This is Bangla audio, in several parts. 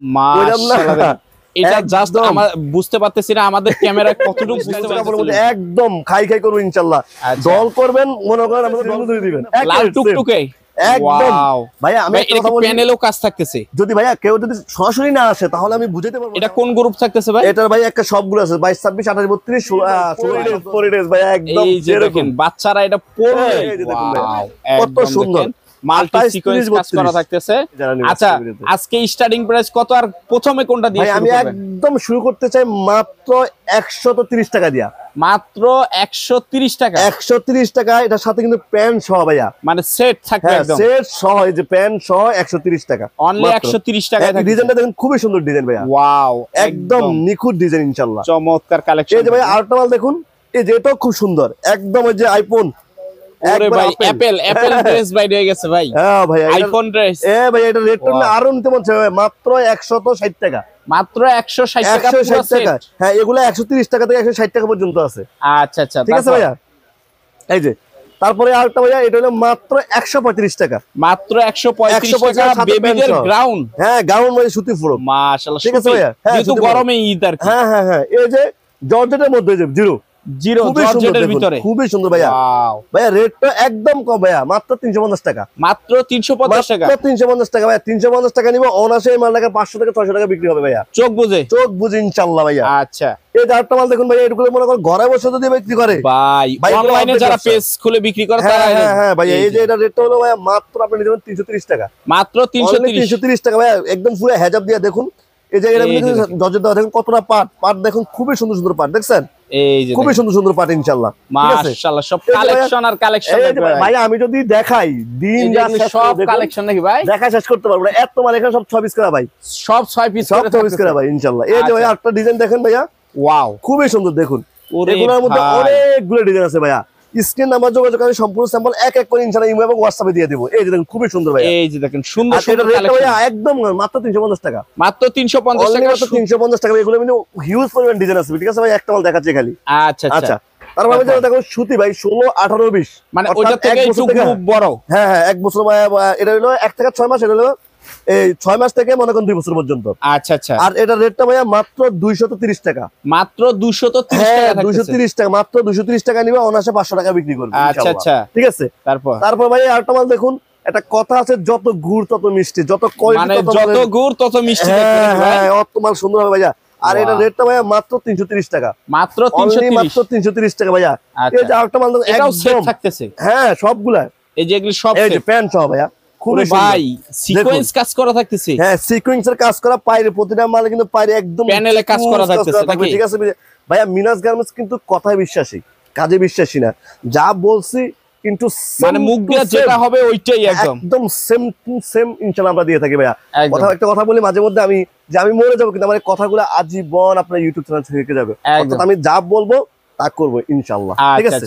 মাশাআল্লাহ, এটা জাস্ট আমরা বুঝতে পারতেছি না আমাদের ক্যামেরা কতটুকু বুঝতে পারতেছি। একদম খাই খাই করব ইনশাআল্লাহ। দল করবেন মনে করেন আমাদের দল দিয়ে দিবেন লাল টুকটুকে একদম। ভাইয়া আমি একটা কথা বলি, প্যানেলও কাজ থাকতেছে। যদি ভাইয়া কেউ যদি সরাসরি না আসে তাহলে আমি বুঝাইতে পারবো। এটা কোন গ্রুপ থাকতেছে ভাই? এটার ভাই একটা সবগুলো আছে 22 26 28 32 16 ডেজ ভাইয়া একদম। এই যে দেখেন বাচ্চারা এটা পড়বে, কত সুন্দর মাল্টি সিকোয়েন্স কাজ করা থাকতেছে। আচ্ছা আজকে স্টার্টিং প্রাইস কত আর প্রথমে কোনটা দিয়ে শুরু করবেন? আমি একদম শুরু করতে চাই মাত্র 130 টাকা দিয়া। মাত্র 130 টাকা? 130 টাকা। এটার সাথে কিন্তু প্যান্ট সহ ভাইয়া, মানে সেট থাকবে একদম সেট সহ, এই যে প্যান্ট সহ 130 টাকা অনলি 130 টাকায় থাকবে। ডিজাইনটা দেখেন খুবই সুন্দর ডিজাইন ভাইয়া, ওয়াও একদম নিখুঁত ডিজাইন ইনশাআল্লাহ, চমৎকার কালেকশন। এই যে ভাই আরেকটা মাল দেখুন, এই যে এটাও খুব সুন্দর একদম, ওই যে আইফোন। ওরে ভাই অ্যাপল ড্রেস বাইরে হয়ে গেছে ভাই। হ্যাঁ ভাই আইফোন ড্রেস। ভাই এটা রেটটা আরো নিতে মন চায় মাত্র 160 টাকা। মাত্র 160 টাকা? 160 টাকা। হ্যাঁ এগুলা 130 টাকা থেকে 160 টাকা পর্যন্ত আছে। আচ্ছা আচ্ছা ঠিক আছে ভাইয়া। এই যে তারপরে আরেকটা ভাইয়া, এটা হলো মাত্র 135 টাকা। মাত্র 135 টাকা বেবিদের গাউন। হ্যাঁ গাউন মানে সুতি পুরো। মাশাআল্লাহ, ঠিক আছে ভাইয়া। যেহেতু গরমে ঈদ আর কি। হ্যাঁ হ্যাঁ হ্যাঁ, এই যে জর্জেটের মধ্যে যে জিরো জর্জেটের ভিতরে খুবই সুন্দর ভাইয়া। ভাইয়া রেটটা একদম কম ভাইয়া, মাত্র 350 টাকা। মাত্র 350 টাকা? 350 টাকা ভাইয়া। 350 টাকা নিব অনাসে মাল টাকা 500 থেকে 600 টাকা বিক্রি হবে ভাইয়া, চোখ বুঝে ইনশাআল্লাহ ভাইয়া। আচ্ছা এই যে আরেকটা মাল দেখুন ভাইয়া, এগুলো মনে করেন ঘরে বসে যদি বিক্রি করে ভাই, অনলাইনে যারা পেজ খুলে বিক্রি করে তারা। হ্যাঁ ভাইয়া, এই যে এটা রেটটা হলো ভাইয়া মাত্র আপনি নিবেন 330 টাকা। মাত্র 330 টাকা ভাইয়া, একদম পুরো হেজাব দিয়ে দেখুন। এই যে এটা জর্জেট দেওয়া, দেখুন কতটা পাট দেখুন, খুবই সুন্দর সুন্দর পাট দেখছেন, এই যে খুবই সুন্দর সুন্দর পাট ইনশাআল্লাহ। মাশাআল্লাহ, সব কালেকশন আর কালেকশন ভাই। আমি যদি দেখাই দিন রাত সব কালেকশন নাকি ভাই, দেখা শেষ করতে পারবো না, এত মাল এখানে সব 6 পিস করে ভাই, সব 6 পিস করে ভাই ইনশাআল্লাহ। এই যে ভাই আরেকটা ডিজাইন দেখেন ভাইয়া, ওয়াও খুবই সুন্দর দেখুন। এগুলোর মধ্যে অনেকগুলো ডিজাইন আছে ভাইয়া, স্ক্রিন নাম্বার যোগাযোগ করে সম্পূর্ণ স্যাম্পল এক এক করে ইনশাআল্লাহ ইমো এবং হোয়াটসঅ্যাপে দিয়ে দেব। এই যে দেখুন খুবই সুন্দর ভাইয়া, এই যে দেখেন সুন্দর সুন্দর কালেকশন ভাইয়া, একদম মাত্র 350 টাকা। মাত্র 350 টাকা? মাত্র 350 টাকা। এগুলো কিন্তু হিউজ পরিমাণ ডিজাইন আছে, ঠিক আছে ভাই, একটা মাল দেখাচ্ছি খালি। আচ্ছা আচ্ছা। তারপর আমি যেটা দেখো সুতি ভাই 16 18 20, মানে ওইটা থেকে একটু গ্রুপ বড়। হ্যাঁ হ্যাঁ, 1 বছর ভাই, এটা হলো 1 থেকে 6 মাস, এটা হলো এই 6 মাস থেকে মনে করেন 2 বছর পর্যন্ত। আচ্ছা আচ্ছা। আর এটা রেটটা ভাইয়া মাত্র 230 টাকা। মাত্র 230 টাকা? 230 টাকা, মাত্র 230 টাকা নিবে, অনাসে 500 টাকা বিক্রি করবে। আচ্ছা আচ্ছা, ঠিক আছে। তারপর ভাই আরেকটা মাল দেখুন, একটা কথা আছে, যত গুড় তত মিষ্টি, যত মানে যত গুড় তত মিষ্টি। হ্যাঁ অত মাল সুন্দর হবে ভাইয়া। আর এটা রেটটা ভাইয়া মাত্র 330 টাকা। মাত্র 330 টাকা ভাইয়া। এই যে আরেকটা মাল এটাও সেট থাকতেছে? হ্যাঁ সবগুলা, এই যে এগুলো সব এই যে প্যান্ট সহ ভাইয়া, খুবই ভাই সিকোয়েন্স কাজ করা থাকতেছে। হ্যাঁ সিকোয়েন্সের কাজ করা, পায়ের প্রতিটা মালে কিন্তু পায়ের একদম প্যানেলে কাজ করা থাকতেছে, ঠিক আছে ভাইয়া। মিনাস গার্মেন্টস কিন্তু কথায় বিশ্বাসী, কাজে বিশ্বাসী না, যা বলছি কিন্তু মানে মুখ দিয়ে যেটা হবে ওইটাই একদম সেম টু সেম ইনশাআল্লাহ আমরা দিয়ে থাকি ভাইয়া। একটা কথা বলি মাঝে মধ্যে, আমি যে আমি মরে যাবো কিন্তু আমার কথাগুলো আজীবন আপনার ইউটিউব চ্যানেল থেকে যাবে, অর্থাৎ আমি যা বলবো তা করবো ইনশাআল্লাহ, ঠিক আছে।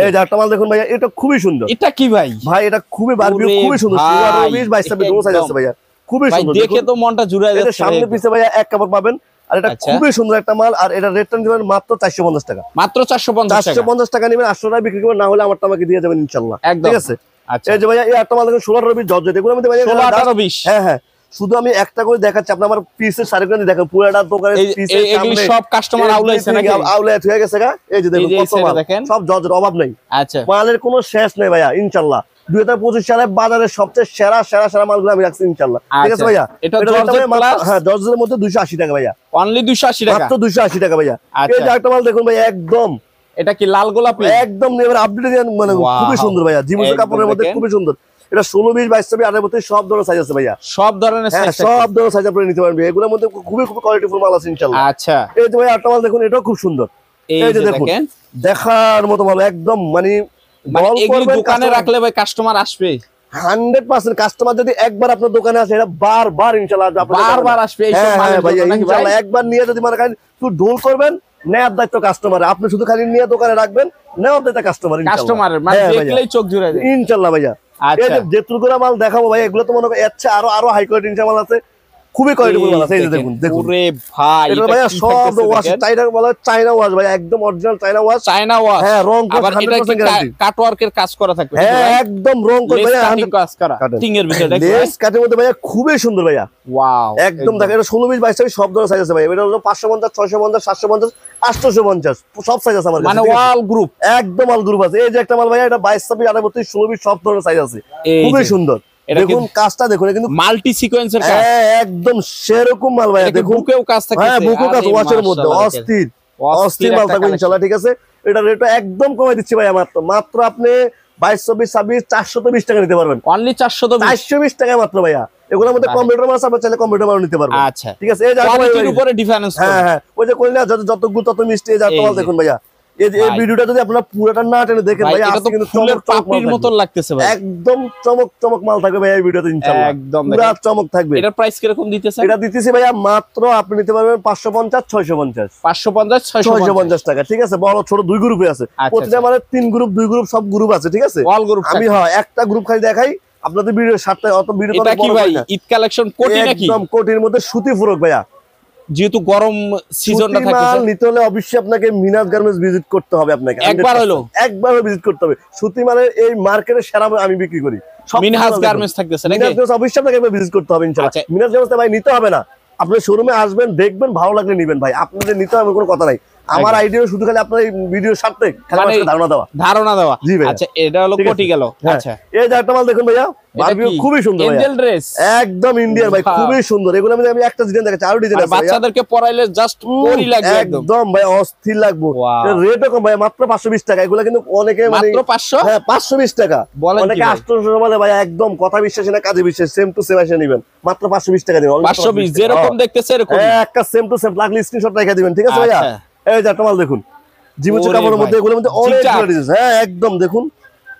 এই যে একটা মাল দেখুন ভাইয়া, এটা খুবই সুন্দর। এটা কি ভাই? ভাই এটা খুবই বারবিউ, খুবই সুন্দর, 20 22 সাইজ আছে ভাইয়া, খুবই সুন্দর, দেখে তো মনটা জুড়ায় যাচ্ছে। সামনে পিছে ভাইয়া এক কাপড় পাবেন, আর এটা খুবই সুন্দর একটা মাল। আর এটা রেটটা দিবেন মাত্র 450 টাকা। মাত্র 450 টাকা নিবেন, 800 টাকা বিক্রি করবেন, না হলে আমারটা আমাকে দিয়ে যাবেন ইনশাআল্লাহ, ঠিক আছে। এই যে ভাইয়া এই একটা মাল দেখুন 16 20 জর্জেট, এগুলোর মধ্যে ভাইয়া 16 18 20। হ্যাঁ হ্যাঁ, শুধু আমি একটা করে দেখাচ্ছি, আপনি আমার পিসের সারিগুলো দেখেন, পুরোটা দোকানের পিসের এগুলি সব কাস্টমার আউলাইছে নাকি? আউলাইট হয়ে গেছে গা। এই যে দেখুন কত মাল, সব জর্জেট, অভাব নাই। আচ্ছা, মালের কোনো শেষ নেই ভাইয়া ইনশাআল্লাহ। 2025 সালে বাজারের সবচেয়ে সেরা মালগুলো আমি রাখছি ইনশাআল্লাহ, ঠিক আছে ভাইয়া। এটা জর্জেট প্লাস, হ্যাঁ জর্জেটের মধ্যে 280 টাকা ভাইয়া, অনলি 280 টাকা, মাত্র 280 টাকা ভাইয়া। এই যে একটা মাল দেখুন ভাইয়া, একদম এটা কি লাল গোলাপি? একদম এবার আপডেট, মানে খুবই সুন্দর ভাইয়া, জিমুসের কাপড়ের মধ্যে খুবই সুন্দর। এটা 16 20 22 28 মধ্যে সব ধরনের সাইজ আছে ভাইয়া, সব ধরনের সাইজ, সব ধরনের সাইজ আপনি নিতে পারবেন। এগুলোর মধ্যে খুবই কোয়ালিটিফুল মাল আছে ইনশাআল্লাহ। আচ্ছা, এই যে ভাইয়া একটা মাল দেখুন, এটাও খুব সুন্দর। এই যে দেখুন, দেখার মতো মাল একদম, মানে এগুলো দোকানে রাখলে ভাই কাস্টমার আসবে 100%। কাস্টমার যদি একবার আপনার দোকানে আসে, এটা বারবার ইনশাআল্লাহ বারবার আসবে। এই সব মাল ভাইয়া ইনশাআল্লাহ একবার নিয়ে যদি মনে করেন তুই ঢোল করবেন, নেয়ার দায়িত্ব কাস্টমার, আপনি শুধু খালি নিয়ে দোকানে রাখবেন, নেওয়ার দায়িত্ব কাস্টমার, কাস্টমার মানে দেখলেই চোখ জুড়ায় ইনশাআল্লাহ ভাইয়া। এই যে যেতুলগুলা মাল দেখাবো ভাই, এগুলো তো মনে করেন আরো হাই কোয়ালিটি মাল আছে, খুবই কোয়ালিটিফুল মাল আছে। এই যে দেখুন দেখুন ওরে ভাই এটা ভাই সব ওয়াশ চাইনা বলা চাইনা ওয়াশ ভাই একদম অরিজিনাল চাইনা ওয়াশ। চাইনা ওয়াশ হ্যাঁ রং আবার এটা কি কাটওয়ার্কের কাজ করা থাকবে? হ্যাঁ একদম রং করে ভাই কাজ করা টিং এর ভিতরে দেখেন লেস কাটের মধ্যে ভাই খুবই সুন্দর ভাইয়া। ওয়াও একদম দেখেন এটা 16 20 22 সব ধরনের সাইজ আছে ভাই। এটা হলো 550 650 750 850 সব সাইজ আছে আমার কাছে মানে অল গ্রুপ একদম অল গ্রুপ আছে। এই যে একটা মাল ভাইয়া এটা 22 26 28 16 20 সব ধরনের সাইজ আছে খুবই সুন্দর। দেখুন কাজটা দেখুন কিন্তু মাল্টি সিকোয়েন্সের কাজ একদম সেরকম মাল ভাইয়া দেখুন বুকেও কাজ থাকে। হ্যাঁ বুকেও কাজ ওয়াশের মধ্যে অস্থির অস্থির মাল থাকবে ইনশাআল্লাহ ঠিক আছে। এটা রেটটা একদম কমাই দিচ্ছি ভাইয়া মাত্র আপনি 22 24 26 420 টাকা নিতে পারবেন অনলি 420 টাকা মাত্র ভাইয়া। এগুলোর মধ্যে কম্পিউটার মাল আছে আপনি চাইলে কম্পিউটার মাল নিতে পারবেন। আচ্ছা ঠিক আছে এই যে কোয়ালিটির উপরে ডিফারেন্স হ্যাঁ হ্যাঁ ওই যে কইলা যত গুণ তত মিষ্টি এই যে মাল দেখুন ভাইয়া। এই ভিডিওটা যদি আপনারা পুরোটা না টেনে দেখেন ভাই আজকে কিন্তু ফুলের পাপড়ির মত লাগতেছে ভাই একদম চমক মাল থাকবে ভাই এই ভিডিওতে ইনশাআল্লাহ একদম পুরো চমক থাকবে। এটার প্রাইস কি রকম দিতেছেন? এটা দিতেছি ভাইয়া মাত্র আপনি নিতে পারবেন 550 650 টাকা ঠিক আছে। বড় ছোট দুই গ্রুপে আছে প্রতিটা মানে 3 গ্রুপ 2 গ্রুপ সব গ্রুপ আছে ঠিক আছে। অল গ্রুপ আমি একটা গ্রুপ খালি দেখাই আপনাদের ভিডিও সাথে অত ভিডিও এটা কি ভাই ঈদ কালেকশন কোটি নাকি? একদম কোটির মধ্যে সুতি ফুরক ভাইয়া। যেহেতু গরম সিজনটা থাকতেছে নিতে হলে অবশ্যই আপনাকে মিনাজ গার্মেন্টস ভিজিট করতে হবে। আপনাকে একবার ভিজিট করতে হবে। সুতি মালের এই মার্কেটে সেরা আমি বিক্রি করি মিনাজ গার্মেন্টস থাকতেছে নাকি? মিনাজ গার্মেন্টস অবশ্যই আপনাকে একবার ভিজিট করতে হবে ইনশাআল্লাহ। মিনাজ গার্মেন্টস ভাই নিতে হবে না আপনি শোরুমে আসবেন দেখবেন ভালো লাগলে নেবেন ভাই। আপনাদের নিতে হবে কোনো কথা নাই। আমার আইডিয়া শুধু খালি আপনার এই ভিডিওর সাথে ধারণা দেওয়া। জি ভাই আচ্ছা এটা হলো কোটি গেল। আচ্ছা এই যে একটা মাল দেখুন ভাইয়া বারবিউ খুবই সুন্দর ভাই এঞ্জেল ড্রেস একদম ইন্ডিয়ান ভাই খুবই সুন্দর। এগুলো আমি একটা ডিজাইন দেখাচ্ছি আরো ডিজাইন আছে বাচ্চাদেরকে পরাইলে জাস্ট পরি লাগবে একদম ভাই অস্থির লাগবে। রেটও কম ভাই মাত্র 520 টাকা। এগুলো কিন্তু অনেকে মানে মাত্র 500 হ্যাঁ 520 টাকা অনেকে 800 বলে ভাই একদম কথা বিশ্বাস না কাজে বিশ্বাস সেম টু সেম এসে নেবেন মাত্র 520 টাকা দিবেন 520 যেরকম দেখতেছে এরকম একটা সেম টু সেম লাগলে স্ক্রিনশট রেখে দিবেন ঠিক আছে ভাইয়া। এই যে একটা মাল দেখুন জিমুচু কাপড়ের মধ্যে এগুলোর মধ্যে অনেক ডিজাইন হ্যাঁ একদম দেখুন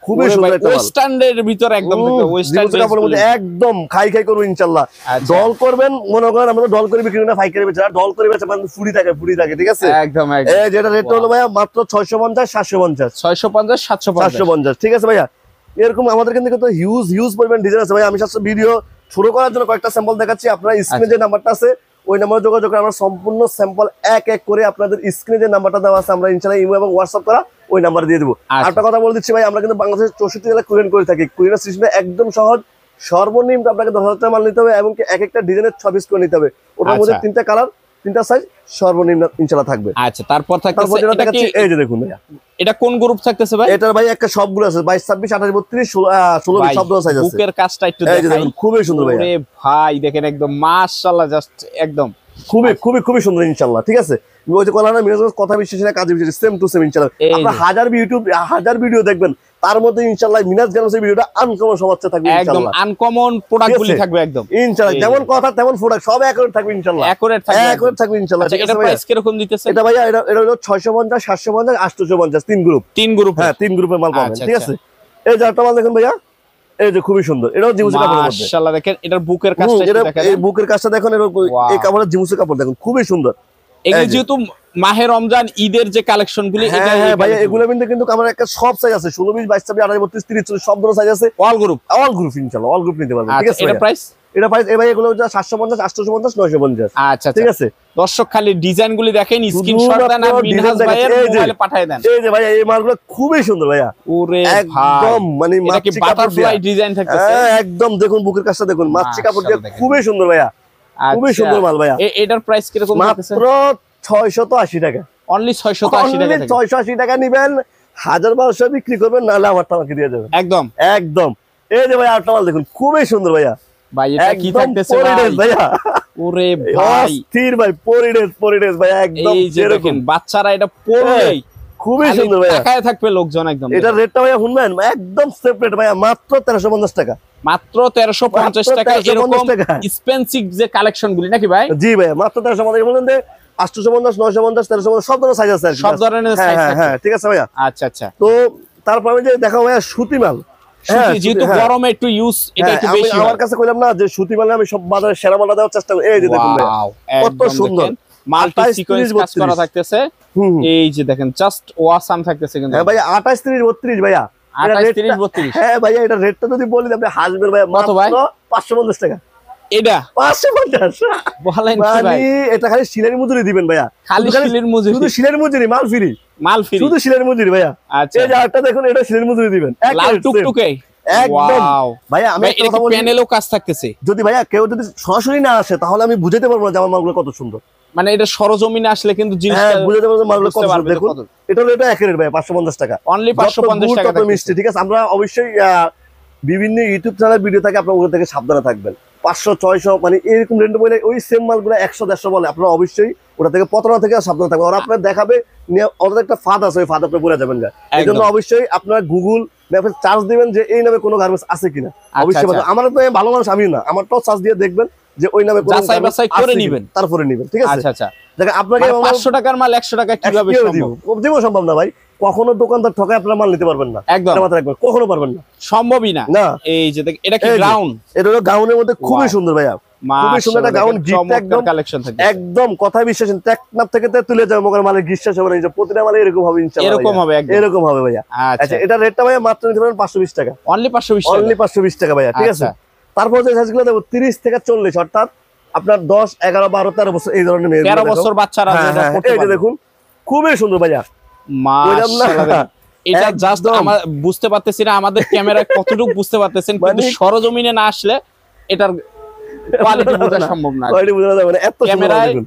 খুবই সুন্দর একটা মাল ওয়েস্টার্নের ভিতর একদম দেখো ওয়েস্টার্ন কাপড়ের মধ্যে একদম খাই করব ইনশাআল্লাহ। ডল করবেন মনে করেন আমরা ডল করে বিক্রি না পাইকারি বেচা ডল করে বেচা মানে ফুড়ি থাকে ঠিক আছে একদম এই যেটা রেট হলো ভাইয়া মাত্র 650 750 ঠিক আছে ভাইয়া। এরকম আমাদের কিন্তু হিউজ পরিমাণ ডিজাইন আছে ভাই। আমি সাথে ভিডিও শুরু করার জন্য কয়েকটা স্যাম্পল দেখাচ্ছি। আপনারা স্ক্রিনে যে নাম্বারটা আছে ওই নাম্বারে যোগাযোগ করে আমরা সম্পূর্ণ স্যাম্পল এক করে আপনাদের স্ক্রিনে যে নাম্বারটা দেওয়া আছে আমরা ইনশাআল্লাহ ইমো এবং হোয়াটসঅ্যাপ করা ওই নাম্বার দিয়ে দেবো। একটা কথা বলে দিচ্ছি ভাই আমরা কিন্তু বাংলাদেশের 64 জেলা কুরিয়ার করে থাকি। কুরিয়ার সিস্টেমটা একদম সহজ। সর্বনিম্ন আপনাকে 10,000 টাকা মাল নিতে হবে এবং এক একটা ডিজাইনের 6 পিস করে নিতে হবে। ওটার মধ্যে 3টা কালার 3টা সাইজ সর্বনিম্ন ইনশাআল্লাহ থাকবে। আচ্ছা তারপর থাকতেছে এটা কি এই যে দেখুন ভাইয়া এটা কোন গ্রুপ থাকতেছে ভাই? এটা ভাই একটা সবগুলো আছে 22 26 28 32 16 সব ধরনের সাইজ আছে। বুকের কাজটা একটু দেখাই খুবই সুন্দর ভাই। আরে ভাই দেখেন একদম মাশাআল্লাহ জাস্ট একদম খুবই সুন্দর ইনশাআল্লাহ ঠিক আছে। ওই যে কোলানা মিরাজ কথা বিশ্বাস না কাজে বিশ্বাস সেম টু সেম ইনশাআল্লাহ। আপনারা হাজার ভিডিও দেখবেন তার মধ্যে ইনশাআল্লাহ মিনাজ গার্মেন্টসের ভিডিওটা আনকমন সবাচ্ছে থাকবে ইনশাআল্লাহ। একদম আনকমন প্রোডাক্টগুলি থাকবে একদম ইনশাআল্লাহ। যেমন কথা তেমন প্রোডাক্ট সব একুরেট থাকবে ইনশাআল্লাহ। একুরেট থাকবে ইনশাআল্লাহ। আচ্ছা এটা প্রাইস কি রকম দিতেছে? এটা ভাইয়া এটা হলো 650 750 850 তিন গ্রুপ হ্যাঁ 3 গ্রুপের মাল পাবেন ঠিক আছে। এই যে একটা মাল দেখুন ভাইয়া এই যে খুবই সুন্দর এটাও জিমুসু কাপড়ের মধ্যে মাশাআল্লাহ দেখেন এটার বুকের কাজটা একটু দেখেন এই বুকের কাজটা দেখুন এই কাপড়ের জিমুসু কাপড় দেখুন খুবই সুন্দর। এগুলো যেহেতু মাহে রমজান ঈদের যে কালেকশন গুলি হ্যাঁ ভাই এগুলো কিন্তু আমার একটা সব সাইজ আছে 16 20 22 28 32 30 সব ধরনের সাইজ আছে অল গ্রুপ ইনশাআল্লাহ অল গ্রুপ নিতে পারবেন ঠিক আছে। এটা প্রাইস এই ভাই এগুলো 750 850 950 আচ্ছা ঠিক আছে। দর্শক খালি ডিজাইন গুলি দেখেন স্ক্রিনশট দেন আর মিনহাজ ভাইয়ের মোবাইলে পাঠিয়ে দেন। এই যে ভাই এই মালগুলো খুবই সুন্দর ভাইয়া ওরে ভাই একদম মানে মাছি বাটারফ্লাই ডিজাইন থাকতেছে একদম দেখুন বুকের কাজটা দেখুন মাছি কাপড় দিয়ে খুবই সুন্দর ভাইয়া খুবই সুন্দর মাল ভাইয়া। এটার প্রাইস কি রকম থাকতেছে? মাত্র 680 টাকা অনলি 680 টাকা 680 টাকা নেবেন 1200 বিক্রি করবেন নালে আমারটা আমাকে দিয়ে দেবেন একদম। এই যে ভাই আটটা মাল দেখুন খুবই সুন্দর ভাইয়া ভাই এটা কি থাকতেছে ভাইয়া ওরে ভাই স্থির ভাই পরিডেস ভাই একদম এই যে দেখেন বাচ্চারা এটা পরলেই খুবই সুন্দর ভাইয়া তাকায় থাকবে লোকজন একদম। এটা রেটটা ভাইয়া শুনবেন একদম সেপারেট ভাইয়া মাত্র 1350 টাকা মাত্র 1350 টাকা এরকম এক্সপেন্সিভ যে কালেকশন গুলি নাকি ভাই? জি ভাইয়া মাত্র 1350 এর মধ্যে 850 950 1350 সব ধরনের সাইজ আছে সব ধরনের সাইজ আছে হ্যাঁ ঠিক আছে ভাইয়া। আচ্ছা তো তারপরে যে দেখো ভাইয়া সুতি মাল যেহেতু গরমে একটু ইউজ এটা একটু বেশি আমার কাছে কইলাম না যে সুতি মালে আমি সব বাজারে সেরা মালটা দেওয়ার চেষ্টা করি। এই যে দেখুন ভাইয়া কত সুন্দর মাল্টি সিকোয়েন্স কাজ করা থাকতেছে এই যে দেখেন জাস্ট ওয়াসাম থাকতেছে কিন্তু হ্যাঁ ভাইয়া 28 30 32 ভাইয়া 28 30 32 হ্যাঁ ভাইয়া এটা রেটটা যদি বলি আপনি হাসবেন ভাইয়া মাত্র 550 টাকা এটা 550 বলেন কি মানে ভাই এটা খালি সিলারি মজুরি দিবেন ভাইয়া, খালি সিলারি মজুরি, শুধু সিলারি মজুরি, মাল ফ্রি, মাল ফ্রি, শুধু সিলারি মজুরি ভাইয়া। আচ্ছা এই যে আরেকটা দেখুন, এটা সিলারি মজুরি দিবেন লাল টুকটুকে একদম ভাইয়া। আমি একটা কথা বলি, প্যানেলও কাজ থাকতেছে, যদি ভাইয়া কেউ যদি সরাসরি না আসে তাহলে আমি বুঝাতে পারবো না যে আমার মালগুলো কত সুন্দর। মানে এটা সরজমিনে আসলে কিন্তু জিনিসটা বুঝাতে পারবো মালগুলো কত সুন্দর। দেখুন এটা হলো, এটা একের ভাইয়া 550 টাকা অনলি 550 টাকা মিষ্টি, ঠিক আছে। আমরা অবশ্যই বিভিন্ন ইউটিউব চ্যানেল ভিডিও থাকে, আপনারা ওগুলো থেকে সাবধানে থাকবেন। 500 600 মানে এরকম রেন্ট বলে ওই সেম মালগুলো 100 150 বলে, আপনারা অবশ্যই ওটা থেকে প্রতারণা থেকে সাবধানে থাকবেন। আর আপনার দেখাবে ওদের একটা ফাঁদ আছে, ওই ফাঁদ আপনি পড়ে যাবেন না। এই জন্য অবশ্যই আপনারা গুগল ম্যাপে চার্জ দিবেন যে এই নামে কোনো গার্মেন্টস আছে কিনা। অবশ্যই আমার তো ভালো মানুষ আমি না, আমারটাও চার্জ দিয়ে দেখবেন যে ওই নামে কোনো যাচাই বাছাই করে নেবেন, তারপরে নেবেন, ঠিক আছে। আচ্ছা আচ্ছা দেখেন আপনাকে 500 টাকার মাল 100 টাকা কিভাবে সম্ভব? দিব সম্ভব না ভাই, কখনো দোকানদার ঠকায় আপনারা মাল নিতে পারবেন না, একদম কখনো পারবেন না, সম্ভবই না। এই যে এটা কি গ্রাউন্ড, এটা হলো গাউনের মধ্যে খুবই সুন্দর ভাইয়া, খুবই সুন্দর একটা গাউন, গিফট একদম কালেকশন থাকে, একদম কথাই বিশ্বাস টেকনাফ থেকে তুলে যাবে মগের মালের গিফট হবে না, প্রতিটা মালে এরকম হবে ইনশাআল্লাহ, এরকম হবে, একদম এরকম হবে ভাইয়া। আচ্ছা এটা রেটটা ভাইয়া মাত্র নিতে পারেন 520 টাকা, অনলি 520 টাকা, অনলি 520 টাকা ভাইয়া, ঠিক আছে। তারপর যে সাইজগুলো দেব 30 থেকে 40, অর্থাৎ আপনার 10 11 12 13 বছর এই ধরনের মেয়ে, 13 বছর বাচ্চারা যেটা করতে পারে, এই যে দেখুন খুবই সুন্দর ভাইয়া, মাশাআল্লাহ। এটা জাস্ট আমরা বুঝতে পারতেছি না আমাদের ক্যামেরায় কতটুকু বুঝতে পারতেছেন, কিন্তু সরজমিনে না আসলে এটার কোয়ালিটি বোঝা সম্ভব না, কোয়ালিটি বোঝা যাবে না, এত সুন্দর দেখুন।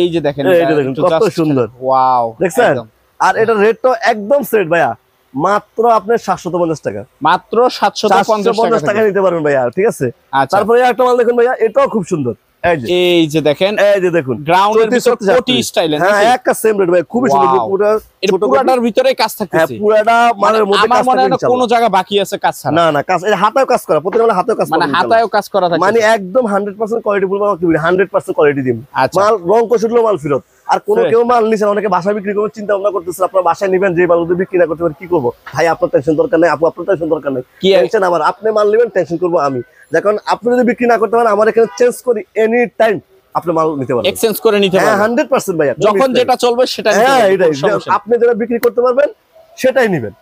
এই যে দেখেন, এই যে দেখুন কত সুন্দর, ওয়াও দেখছেন। আর এটা রেটটা একদম সেট ভাইয়া, মাত্র আপনার 750 টাকা, মাত্র 750 টাকা নিতে পারবেন ভাইয়া, ঠিক আছে। তারপরে একটা মাল দেখুন ভাইয়া, এটাও খুব সুন্দর, এই যে দেখেন, এই যে দেখুন গ্রাউন্ডের ভিতর কোটি স্টাইলে, হ্যাঁ একটা সেম রেট ভাই, খুবই সুন্দর, পুরোটার ভিতরে কাজ থাকতেছে, পুরোটা মালের মধ্যে কাজ থাকে, আমার কোনো জায়গা বাকি আছে কাজ ছাড়া, না না কাজ, এই হাতেও কাজ করা, প্রতিটা মালে হাতেও কাজ করা, মানে হাতেও কাজ করা থাকে, মানে একদম 100% কোয়ালিটি ফুল মাল, 100% কোয়ালিটি দিন মাল, রং কষুলো মাল ফেরত। আর কোন কেউ মাল নিছেন, অনেকে বাসায় বিক্রি করবে চিন্তা ভাবনা করতেছেন, আপনার বাসায় নেবেন, যে মাল যদি বিক্রি না করতে পারেন কি করবো ভাই, আপনার টেনশন দরকার নেই, আপু আপনার টেনশন দরকার নেই, কি টেনশন আমার, আপনি মাল নেবেন টেনশন করবো আমি, যখন আপনি যদি বিক্রি না করতে পারেন আমার এখানে চেঞ্জ করি এনি টাইম, আপনি মাল নিতে পারবেন, এক্সচেঞ্জ করে নিতে পারবেন, 100% ভাইয়া, যখন যেটা চলবে সেটা নিতে পারবেন, আপনি যেটা বিক্রি করতে পারবেন সেটাই নেবেন।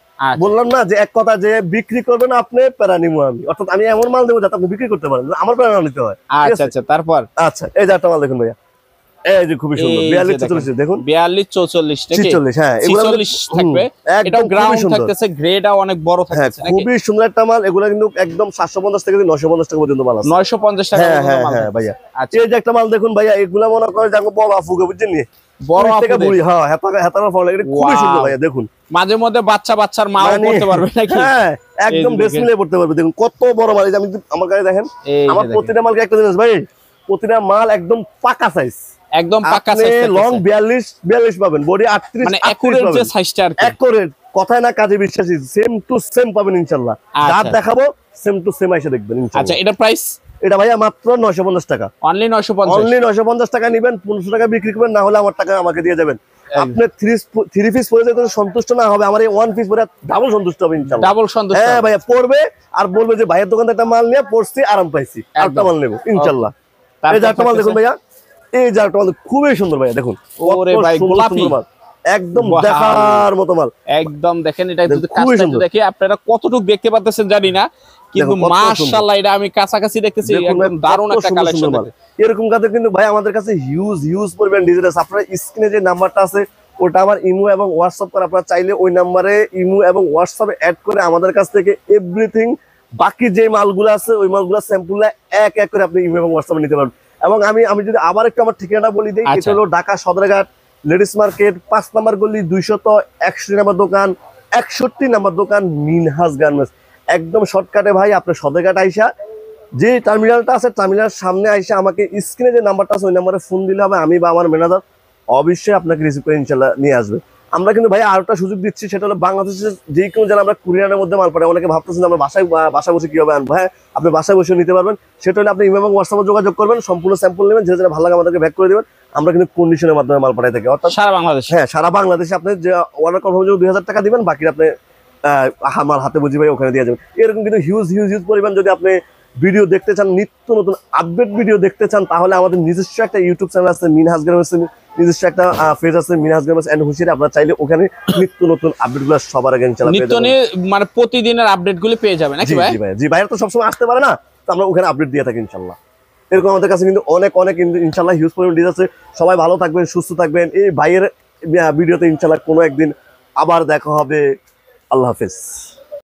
বললাম না যে এক কথা যে বিক্রি করবেন আপনি, প্যারা নিবো আমি, অর্থাৎ আমি এমন মাল দেবো যাতে আপনি বিক্রি করতে পারেন, আমার প্যারা নিতে হয়। আচ্ছা আচ্ছা, তারপর আচ্ছা এই যে একটা মাল দেখুন ভাইয়া, এই যে খুবই সুন্দর 42 44 দেখুন, 42 44 থেকে 46, হ্যাঁ এগুলো 46 থাকবে, এটা গ্রাউন্ড থাকতেছে, গ্রেডও অনেক বড় থাকতেছে, নাকি খুবই সুন্দর একটা মাল। এগুলো কিন্তু একদম 750 থেকে 950 টাকা পর্যন্ত মাল আছে, 950 টাকা পর্যন্ত মাল, হ্যাঁ ভাইয়া। এই যে একটা মাল দেখুন ভাইয়া, এগুলা মনে করে যাকে বড় আফুকে বুঝছেন নি, বড় থেকে বুড়ি, হ্যাঁ হেতার ফল, এটা খুবই সুন্দর ভাইয়া। দেখুন মাঝে মধ্যে বাচ্চার মাও পড়তে পারবে নাকি, হ্যাঁ একদম ড্রেস মিলে পড়তে পারবে। দেখুন কত বড় মাল, আমি আমার কাছে দেখেন, আমার প্রতিটা মালকে একটা জিনিস ভাই, প্রতিটা মাল একদম পাকা সাইজ, একদম পাকা সাইজ, লং 42 পাবেন, বডি 38, মানে একুরেট যে সাইজটা আর কি, একুরেট কথায় না কাজে বিশ্বাসী, সেম টু সেম পাবেন ইনশাআল্লাহ, যা দেখাবো সেম টু সেম এসে দেখবেন ইনশাআল্লাহ। আচ্ছা এটা প্রাইস, এটা ভাইয়া মাত্র 950 টাকা, অনলি 950 টাকা নেবেন, 1500 টাকা বিক্রি করবেন, না হলে আমার টাকা আমাকে দিয়ে যাবেন। আপনি 3 পিস পরে যদি সন্তুষ্ট না হবে, আমার এই 1 পিস পরে ডাবল সন্তুষ্ট হবে ইনশাআল্লাহ, ডাবল সন্তুষ্ট, হ্যাঁ ভাইয়া পরবে আর বলবে যে ভাইয়ের দোকান থেকে একটা মাল নিয়ে পড়ছি, আরাম পাইছি, আরেকটা মাল নেব ইনশাআল্লাহ। এই যে একটা মাল দেখুন ভাইয়া, এই যে একটা মাল খুবই সুন্দর ভাইয়া, দেখুন ওরে ভাই গোলাপি, একদম দেখার মতো মাল, একদম দেখেন, এটা যদি কাজটা দেখি আপনারা কতটুকু দেখতে পাচ্ছেন জানি না, কিন্তু মাশাআল্লাহ এটা আমি কাছাকাছি দেখতেছি, একদম দারুণ একটা কালেকশন। এরকম কাজে কিন্তু ভাই আমাদের কাছে হিউজ পরিমাণ ডিজাইন আছে। আপনারা স্ক্রিনে যে নাম্বারটা আছে ওটা আমার ইমো এবং হোয়াটসঅ্যাপ করে, আপনারা চাইলে ওই নাম্বারে ইমো এবং হোয়াটসঅ্যাপে অ্যাড করে আমাদের কাছ থেকে এভরিথিং, বাকি যে মালগুলো আছে ওই মালগুলো স্যাম্পল এক এক করে আপনি ইমো এবং হোয়াটসঅ্যাপে নিতে পারবেন। এবং আমি যদি আবার একটু আমার ঠিকানা বলি দিই, এটা হলো ঢাকা সদরঘাট লেডিস মার্কেট 5 নম্বর গলি 261 নম্বর দোকান, 61 নম্বর দোকান, মিনহাজ গার্মেন্টস, একদম শর্টকাটে ভাই। আপনি সদরঘাট আইসা যে টার্মিনালটা আছে, টার্মিনাল সামনে আইসা আমাকে স্ক্রিনে যে নাম্বারটা আছে ওই নাম্বারে ফোন দিলে হবে, আমি বা আমার ম্যানেজার অবশ্যই আপনাকে রিসিভ করে ইনশাআল্লাহ নিয়ে আসবে। আমরা কিন্তু ভাই আরেকটা সুযোগ দিচ্ছি, সেটা হলো বাংলাদেশের যে কোনো জেলা আমরা কুরিয়ারের মধ্যে মাল পাঠাই। অনেকে ভাবতেছেন আমরা বাসায় বসে কিভাবে আনবো, হ্যাঁ আপনি বাসায় বসে নিতে পারবেন। সেটা হলে আপনি ইমেল এবং হোয়াটসঅ্যাপে যোগাযোগ করবেন, সম্পূর্ণ স্যাম্পল নেবেন, যেটা যেটা ভালো লাগে আমাদেরকে ব্যাক করে দেবেন, আমরা কিন্তু কন্ডিশনের মাধ্যমে মাল পাঠাই থাকি, অর্থাৎ সারা বাংলাদেশ, হ্যাঁ সারা বাংলাদেশে। আপনি যে অর্ডার কনফার্ম 2000 টাকা দিবেন, বাকি আপনি আমার হাতে বুঝি ভাই ওখানে দিয়ে যাবেন। এরকম কিন্তু হিউজ পরিমাণ যদি আপনি ভিডিও দেখতে চান, নিত্য নতুন আপডেট ভিডিও দেখতে চান, তাহলে আমাদের নিজস্ব একটা ইউটিউব চ্যানেল আছে মিনহাজ গার্মেন্টস, নিজস্ব একটা পেজ আছে মিনহাজ গার্মেন্টস এন্ড হুশিয়ারি। আপনারা চাইলে ওখানে নিত্য নতুন আপডেটগুলো সবার আগে ইনশাআল্লাহ পেয়ে যাবেন, মানে প্রতিদিনের আপডেটগুলো পেয়ে যাবেন নাকি ভাই? জি ভাই, জি ভাই তো সবসময় আসতে পারে না, তো আমরা ওখানে আপডেট দিয়ে থাকি ইনশাআল্লাহ। এরকম আমাদের কাছে কিন্তু অনেক অনেক কিন্তু ইনশাল্লাহ হিউজ পরিমাণ ডিজাইন আছে। সবাই ভালো থাকবেন, সুস্থ থাকবেন। এই ভাইয়ের ভিডিওতে ইনশাল্লাহ কোনো একদিন আবার দেখা হবে। আল্লাহ হাফেজ।